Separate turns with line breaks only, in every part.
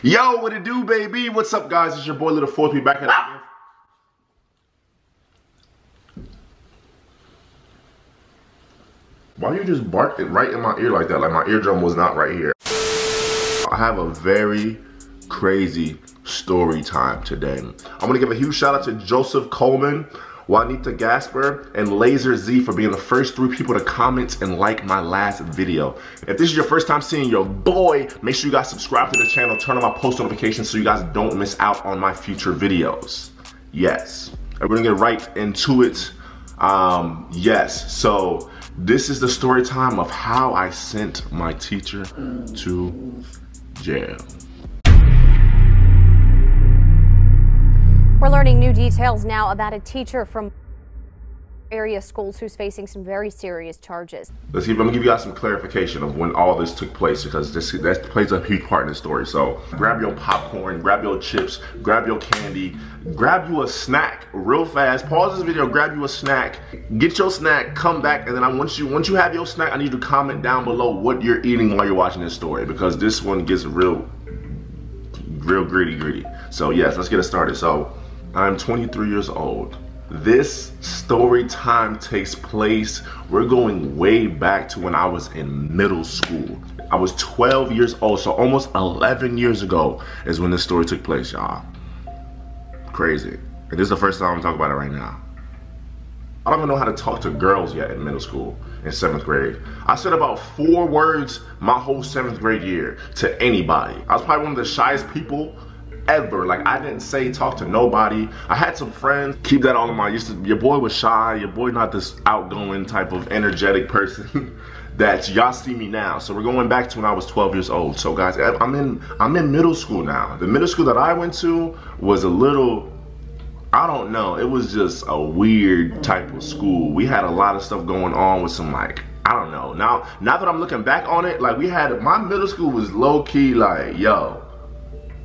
Yo, what it do, baby? What's up, guys? It's your boy Little Fourth. We back at it again. Why you just barked it right in my ear like that? Like my eardrum was not right here. I have a very crazy story time today. I'm gonna give a huge shout out to Joseph Coleman, Juanita Gasper, and Laser Z for being the first 3 people to comment and like my last video. If this is your first time seeing your boy, make sure you guys subscribe to the channel, turn on my post notifications so you guys don't miss out on my future videos. Yes, and we're gonna get right into it. Yes, so this is the story time of how I sent my teacher to jail.
We're learning new details now about a teacher from area schools who's facing some very serious charges.
Let me give you guys some clarification of when all this took place, because that plays a huge part in the story. So grab your popcorn, grab your chips, grab your candy, grab you a snack real fast. Pause this video, grab you a snack, get your snack, come back, and then once you have your snack, I need you to comment down below what you're eating while you're watching this story, because this one gets real gritty. So yes, let's get it started. So I'm 23 years old. This story time takes place, we're going way back to when I was in middle school. I was 12 years old, so almost 11 years ago is when this story took place, y'all. Crazy. And this is the first time I'm talking about it right now. I don't even know how to talk to girls yet in middle school, in 7th grade. I said about 4 words my whole 7th grade year to anybody. I was probably one of the shyest people ever. Like, I didn't talk to nobody. I had some friends. Keep that all in mind. Your boy was shy. Your boy not this outgoing type of energetic person that y'all see me now. So we're going back to when I was 12 years old. So guys, I'm in middle school now. The middle school that I went to was a little, I don't know, it was just a weird type of school. We had a lot of stuff going on with some, like, I don't know. Now that I'm looking back on it, like, my middle school was low key like, yo,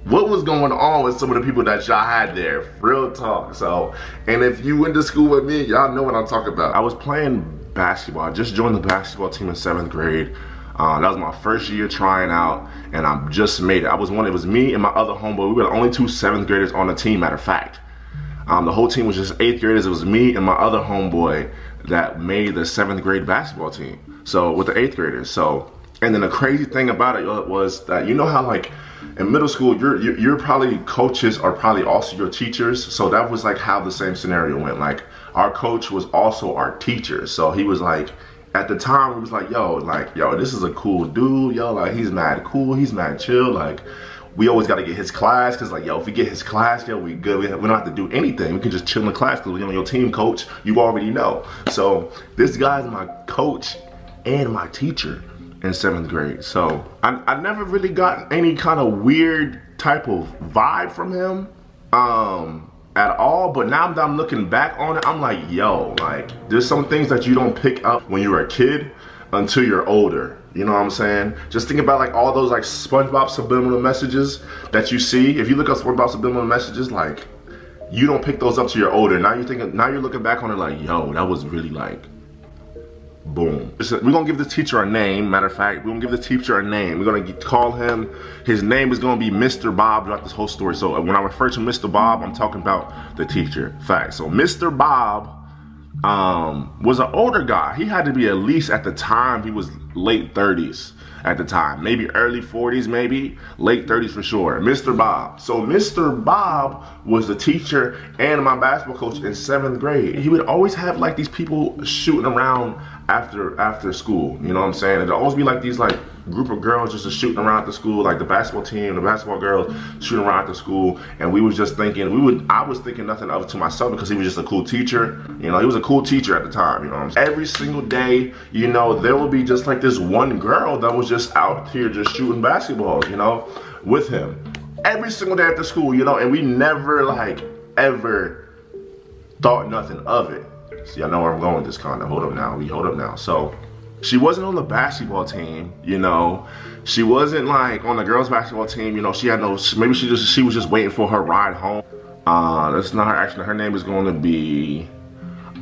what was going on with some of the people that y'all had there? Real talk. So, and if you went to school with me, y'all know what I'm talking about. I was playing basketball. I just joined the basketball team in 7th grade. That was my first year trying out, and I just made it. It was me and my other homeboy. We were the only 2 7th graders on the team, matter of fact. The whole team was just 8th graders. It was me and my other homeboy that made the 7th grade basketball team. So, with the 8th graders. So, and then the crazy thing about it was that, you know how, like, in middle school, you're probably coaches are probably also your teachers. So that was like how the same scenario went. Like, our coach was also our teacher. So he was like, at the time, he was like, yo, this is a cool dude. Yo, like, he's mad cool. He's mad chill. Like, we always got to get his class, because, like, yo, if we get his class, yo, we good. We don't have to do anything. We can just chill in the class, because we're on your team, coach. You already know. So this guy's my coach and my teacher in 7th grade. So I never really got any kind of weird type of vibe from him at all. But now that I'm looking back on it, I'm like, yo, like, there's some things that you don't pick up when you're a kid until you're older. You know what I'm saying? Just think about, like, all those, like, SpongeBob subliminal messages that you see. If you look up SpongeBob subliminal messages, like, you don't pick those up till you're older. Now you're looking back on it like, yo, that was really, like, boom. We're gonna give the teacher a name. Matter of fact, we're gonna give the teacher a name. We're gonna call him, his name is gonna be Mr. Bob throughout this whole story. So when I refer to Mr. Bob, I'm talking about the teacher. Fact. So Mr. Bob was an older guy. He had to be, at least at the time, he was late 30s at the time. Maybe early 40s, maybe. Late 30s for sure. Mr. Bob. So Mr. Bob was the teacher and my basketball coach in 7th grade. He would always have, like, these people shooting around after school. You know what I'm saying? It'd always be like these, like, group of girls just shooting around the school, like the basketball team, the basketball girls shooting around the school, and we was just thinking, I was thinking nothing of it to myself, because he was just a cool teacher. You know, he was a cool teacher at the time, you know what I'm saying? Every single day, you know, there would be just like this one girl that was just out here just shooting basketballs, you know, with him. Every single day at the school, you know, and we never, like, ever thought nothing of it. See, I know where I'm going with this kind of. Hold up now. So, she wasn't on the basketball team, you know. She wasn't, like, on the girls' basketball team, you know. She had no, maybe she was just waiting for her ride home. That's not her, actually. Her name is going to be,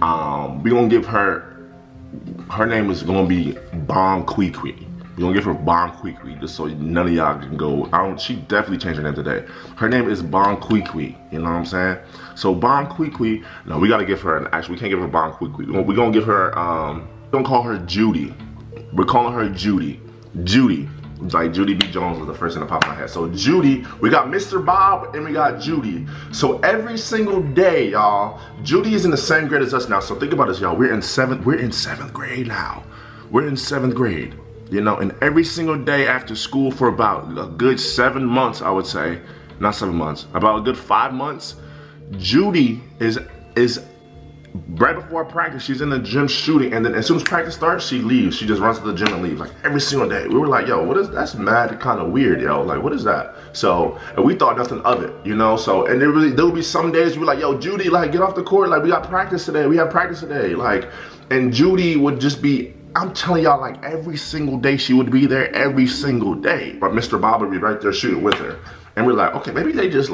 we're going to give her name is going to be Bon Qui Qui. We're gonna give her Bon Kwikwi, just so none of y'all can go. She definitely changed her name today. Her name is Bon Kwikwi, you know what I'm saying? So Bon Kwikwi, no, we gotta give her, actually we can't give her Bon Kwikwi. We're gonna give her, we're gonna call her Judy. We're calling her Judy. Judy. Like Judy B. Jones was the first thing that popped in my head. So Judy, we got Mr. Bob and we got Judy. So every single day, y'all, Judy is in the same grade as us now. So think about this, y'all. We're in seventh grade now. We're in 7th grade. You know, and every single day after school for about a good 7 months, I would say, not 7 months, about a good 5 months, Judy is right before practice, she's in the gym shooting, and then as soon as practice starts, she leaves. She just runs to the gym and leaves, like every single day. We were like, yo, that's mad kind of weird, yo. Like, what is that? So, and we thought nothing of it, you know? So, and there would be some days we were like, yo, Judy, like, get off the court. Like, we got practice today. We have practice today. Like, and Judy would just be, I'm telling y'all, like every single day she would be there, every single day. But Mr. Bob would be right there shooting with her. And we're like, okay, maybe they're just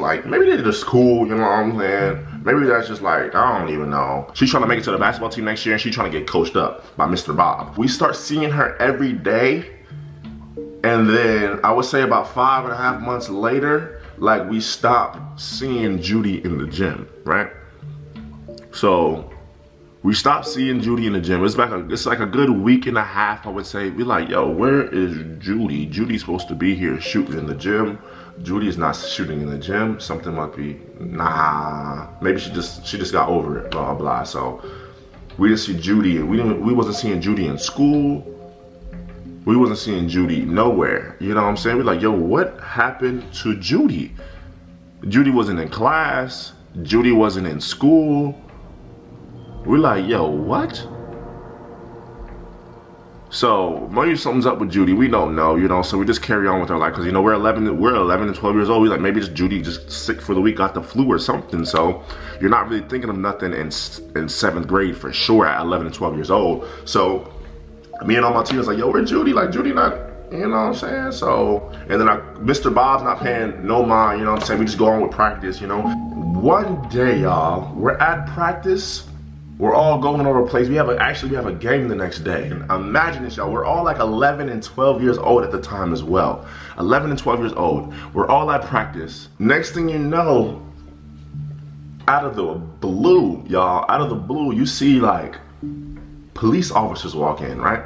cool, you know what I'm saying? Maybe that's just like, I don't even know. She's trying to make it to the basketball team next year and she's trying to get coached up by Mr. Bob. We start seeing her every day. And then I would say about 5.5 months later, like we stopped seeing Judy in the gym, right? So we stopped seeing Judy in the gym. It's like a good week and a half, I would say. We're like, yo, where is Judy? Judy's supposed to be here shooting in the gym. Judy is not shooting in the gym. Something might be, nah. Maybe she just got over it, blah, blah, blah. So we didn't see Judy. We wasn't seeing Judy in school. We wasn't seeing Judy nowhere. You know what I'm saying? We're like, yo, what happened to Judy? Judy wasn't in class. Judy wasn't in school. We're like, yo, what? So maybe something's up with Judy. We don't know, you know. So we just carry on with our life because, you know, we're 11 and 12 years old. We're like, maybe just Judy just sick for the week, got the flu or something. So you're not really thinking of nothing in 7th grade for sure at 11 and 12 years old. So me and all my teammates like, yo, where's Judy? Like, Judy not, you know what I'm saying? So, and then Mr. Bob's not paying no mind, you know what I'm saying? We just go on with practice, you know. One day, y'all, we're at practice. We're all going over a place. We have a game the next day. And imagine this, y'all. We're all like 11 and 12 years old at the time as well. 11 and 12 years old. We're all at practice. Next thing you know, out of the blue, y'all, out of the blue, you see like police officers walk in, right?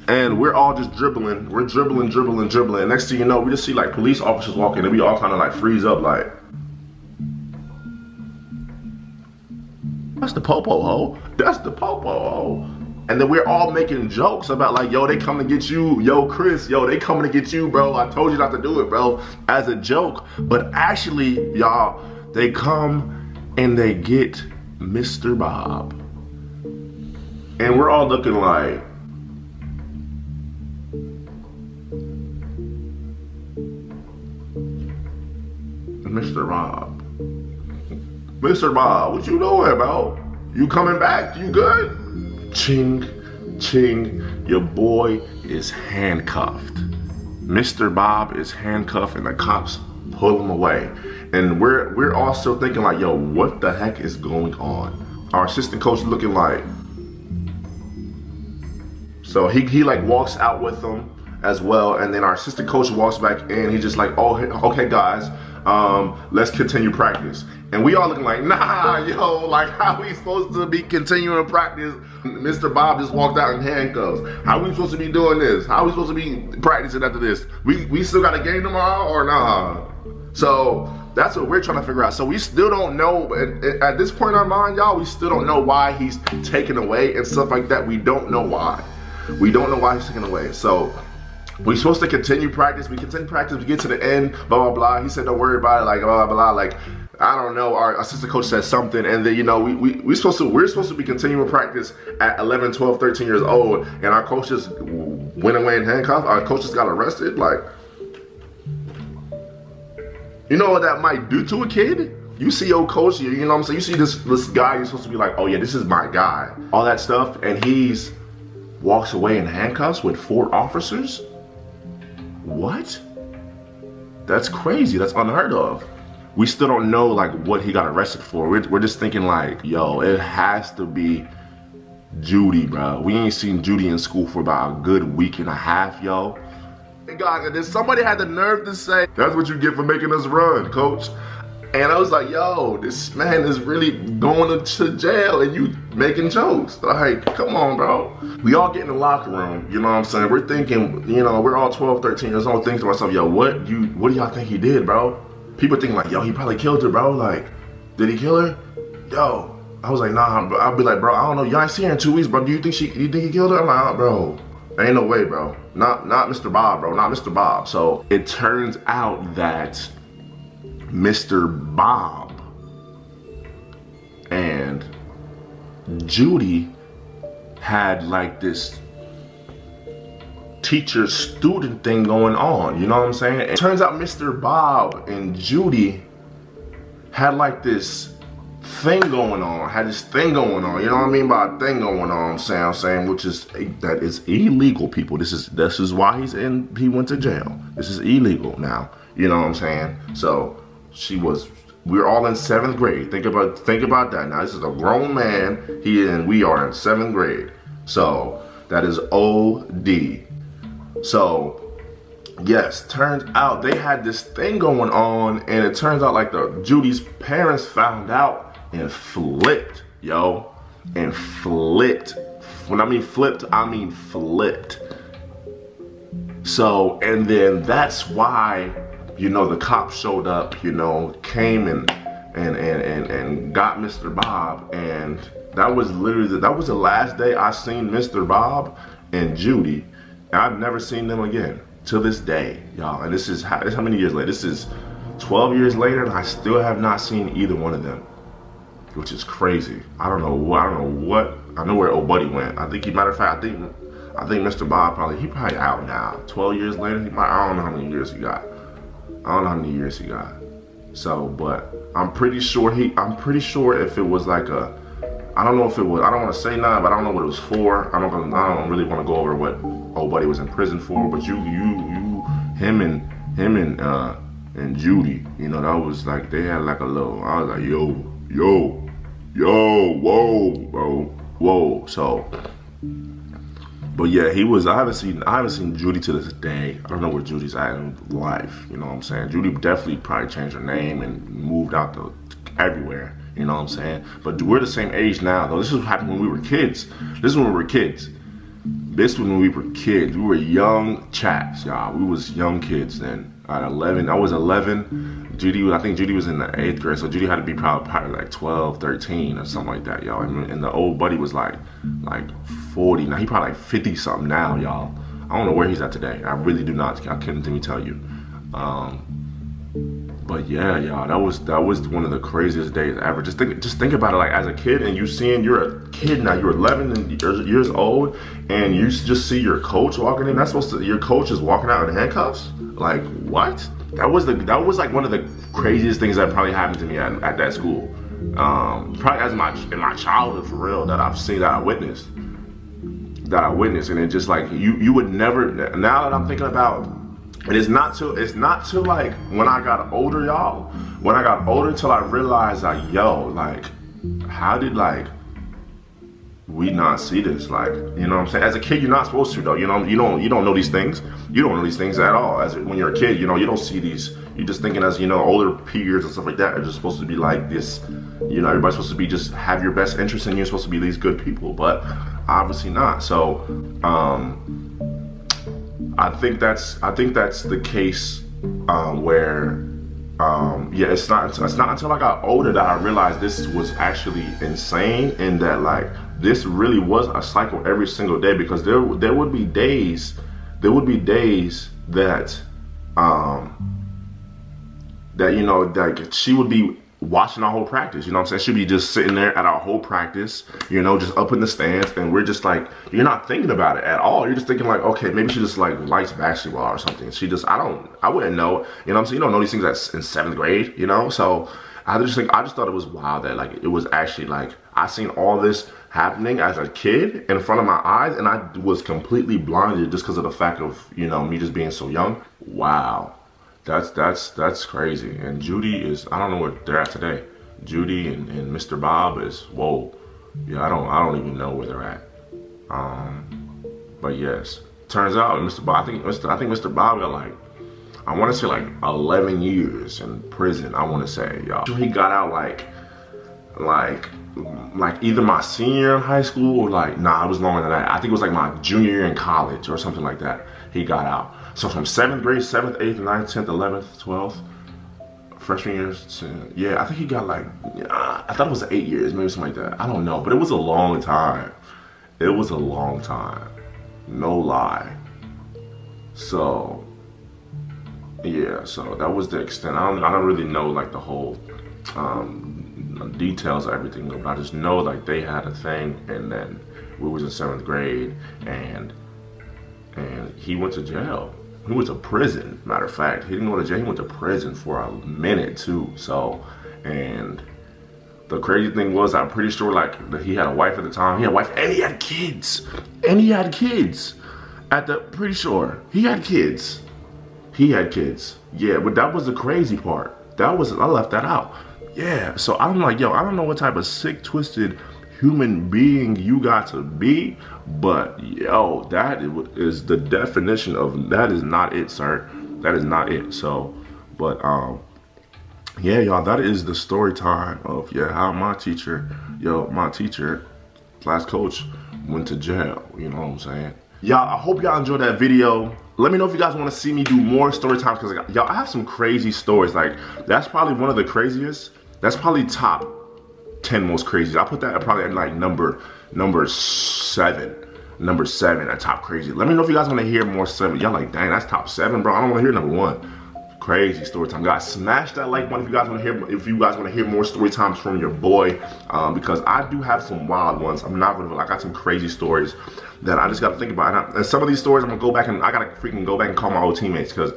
And we're all just dribbling. We're dribbling. And next thing you know, we just see like police officers walk in and we all kind of like freeze up like, that's the popo ho. That's the popo ho. And then we're all making jokes about like, yo, they come to get you. Yo, Chris, yo, they coming to get you, bro. I told you not to do it, bro, as a joke. But actually, y'all, they come and they get Mr. Bob. And we're all looking like, Mr. Bob. Mr. Bob, what you doing, bro? You coming back? You good? Ching, ching, your boy is handcuffed. Mr. Bob is handcuffed and the cops pull him away. And we're all still thinking like, yo, what the heck is going on? Our assistant coach looking like, so he like walks out with them as well. And then our assistant coach walks back in. He's just like, oh, okay, guys, let's continue practice. And we all looking like, nah, yo, like how we supposed to be continuing practice? Mr. Bob just walked out in handcuffs. How we supposed to be doing this? How we supposed to be practicing after this? We still got a game tomorrow or nah? So that's what we're trying to figure out. So we still don't know, at this point in our mind, y'all, we still don't know why he's taken away and stuff like that. We don't know why. We don't know why he's taken away. So we're supposed to continue practice. We continue practice. We get to the end, blah, blah, blah. He said, don't worry about it, like, blah, blah, blah. Like, I don't know. Our assistant coach said something. And then, you know, we're supposed to be continuing practice at 11, 12, 13 years old. And our coach just went away in handcuffs. Our coach just got arrested. Like, you know what that might do to a kid? You see your coach, you know what I'm saying? You see this guy, you're supposed to be like, oh yeah, this is my guy. All that stuff. And he's walks away in handcuffs with 4 officers? What? That's crazy. That's unheard of. We still don't know like what he got arrested for. We're just thinking like, yo, it has to be Judy, bro. We ain't seen Judy in school for about a good week and a half, yo. God, and then somebody had the nerve to say, that's what you get for making us run, coach. And I was like, yo, this man is really going to jail and you making jokes. Like, come on, bro. We all get in the locker room, you know what I'm saying? We're thinking, you know, we're all 12, 13 years old, thinking to myself, yo, what do y'all think he did, bro? People thinking like, yo, he probably killed her, bro. Like, did he kill her? Yo. I was like, nah, bro. I'll be like, bro, I don't know. Y'all ain't seen her in 2 weeks, bro. Do you think he killed her? I'm like, oh, bro. Ain't no way, bro. Not Mr. Bob, bro. Not Mr. Bob. So it turns out that Mr. Bob and Judy had like this teacher-student thing going on. You know what I'm saying? It turns out Mr. Bob and Judy had like this thing going on, you know what I mean by a thing going on, I'm saying, which is, that is illegal, people. This is why he went to jail. This is illegal now, you know what I'm saying? So we're all in 7th grade. Think about that. Now this is a grown man, we are in 7th grade. So that is OD. So yes, turns out they had this thing going on, and it turns out like Judy's parents found out and flipped, yo, and flipped. When I mean flipped, I mean flipped. So, and then that's why, you know, the cops showed up, you know, came and got Mr. Bob, and that was literally, that was the last day I seen Mr. Bob and Judy, and I've never seen them again to this day, y'all. And this is how many years later? This is 12 years later, and I still have not seen either one of them, which is crazy. I don't know what. I know where old buddy went. I think matter of fact, I think Mr. Bob probably out now. 12 years later, I don't know how many years he got. So, but I'm pretty sure if it was like I don't know if it was, I don't want to say nothing, but I don't know what it was for. I don't really want to go over what old buddy was in prison for, but him and Judy, you know, that was like, they had like a little, I was like, yo, whoa, bro, whoa. So, but yeah, I haven't seen Judy to this day. I don't know where Judy's at in life, you know what I'm saying? Judy definitely probably changed her name and moved out to everywhere, you know what I'm saying? But we're the same age now, though. This is what happened when we were kids. We were young chaps, y'all. We was young kids then. At 11, I was 11. I think Judy was in the 8th grade, so Judy had to be probably like 12, 13 or something like that, y'all. And the old buddy was like 40. Now he probably like 50 something now, y'all. I don't know where he's at today. I really do not. I couldn't even tell you. But yeah, y'all, that was one of the craziest days ever. Just think about it, like as a kid, and you're a kid now, you're 11 years old, and you just see your coach walking in. Your coach is walking out in handcuffs. Like what? That was like one of the craziest things that probably happened to me at that school. Probably in my childhood, for real, that I've seen, that I witnessed, and it just like you would never. Now that I'm thinking about. And it's not till like when I got older, y'all. When I got older, till I realized like, yo, like, how did like we not see this? Like, you know what I'm saying? As a kid, you're not supposed to, though. You don't know these things. You don't know these things at all. When you're a kid, you know, you don't see these. You're just thinking as, you know, older peers and stuff like that are just supposed to be like this. You know, everybody's supposed to be just have your best interest in you. You're supposed to be these good people, but obviously not. So, I think that's the case where yeah, it's not until I got older that I realized this was actually insane, and that like this really was a cycle every single day, because there would be days that that, you know, like she would be watching our whole practice, you know what I'm saying? She'd be just sitting there at our whole practice, you know, just up in the stands, and we're just like, you're not thinking about it at all. You're just thinking like, okay, maybe she just like likes basketball or something. I wouldn't know, you know what I'm saying? You don't know these things in 7th grade, you know? So I just thought it was wild that like, it was actually like, I seen all this happening as a kid in front of my eyes, and I was completely blinded just because of the fact of, you know, me just being so young. Wow. That's crazy. And Judy is, I don't know where they're at today. Judy and Mr. Bob is, whoa. Yeah, I don't even know where they're at. But yes, turns out Mr. Bob, I think Mr. Bob got like, I want to say like 11 years in prison. I want to say, y'all. He got out like either my senior in high school or like, nah, it was longer than that. I think it was like my junior year in college or something like that. He got out. So from 7th grade, 7th, 8th, 9th, 10th, 11th, 12th, freshman years to, yeah, I think he got like, I thought it was 8 years, maybe something like that. I don't know, but it was a long time. It was a long time, no lie. So, yeah, so that was the extent. I don't really know like the whole details of everything, but I just know like they had a thing, and then we was in 7th grade, and he went to jail. He went to prison, matter of fact. He didn't go to jail, he went to prison for a minute too. So, and the crazy thing was, I'm pretty sure like that he had a wife at the time. He had a wife and he had kids. And he had kids. Pretty sure he had kids. He had kids. Yeah, but that was the crazy part. I left that out. Yeah, so I'm like, yo, I don't know what type of sick, twisted human being you got to be, but yo, that is the definition of, that is not it, sir. That is not it. So, but yeah, y'all, that is the story time of, yeah, how my teacher class coach went to jail. You know what I'm saying? Y'all, I hope y'all enjoyed that video. Let me know if you guys want to see me do more story times, because y'all, I have some crazy stories. Like, that's probably one of the craziest. That's probably top 10 most crazy. I put that probably at like number 7. Number 7 at top crazy. Let me know if you guys want to hear more 7. Y'all like, dang, that's top 7, bro. I don't want to hear number 1. Crazy story time, guys. Smash that like button if you guys want to hear more story times from your boy, because I do have some wild ones. I'm not gonna, I got some crazy stories that I just got to think about, and some of these stories I'm gonna go back and I gotta freaking go back and call my old teammates, because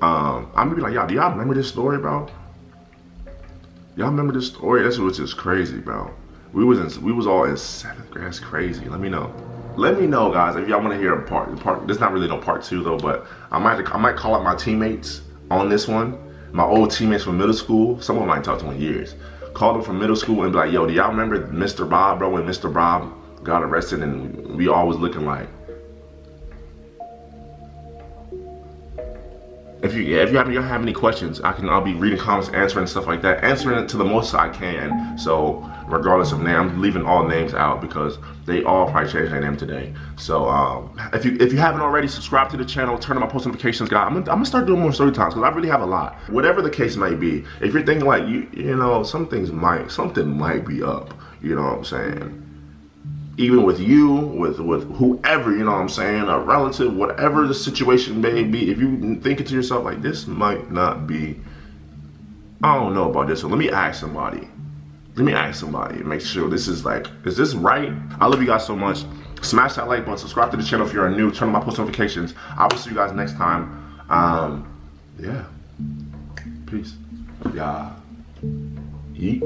I'm gonna be like, y'all, do y'all remember this story, bro? Y'all remember this story? This was just crazy, bro. We was all in 7th grade. That's crazy. Let me know. Let me know, guys, if y'all want to hear a part. There's not really no part 2 though, but I might call out my teammates on this one. My old teammates from middle school. Some of them I ain't talked to in years. Call them from middle school and be like, yo, do y'all remember Mr. Bob, bro? When Mr. Bob got arrested and we all was looking like. If you have any questions, I'll be reading comments, answering stuff like that, answering it to the most I can. So regardless of name, I'm leaving all names out because they all probably changed their name today. So if you haven't already, subscribe to the channel, turn on my post notifications, guys. I'm gonna start doing more story times because I really have a lot. Whatever the case may be, if you're thinking like you know something might be up, you know what I'm saying? Even with you, with whoever, you know what I'm saying, a relative, whatever the situation may be, if you thinking to yourself like, this might not be, I don't know about this, so let me ask somebody. Let me ask somebody and make sure this is like, is this right? I love you guys so much. Smash that like button, subscribe to the channel if you're new, turn on my post notifications. I will see you guys next time. Yeah. Peace. Yeah. Yeet.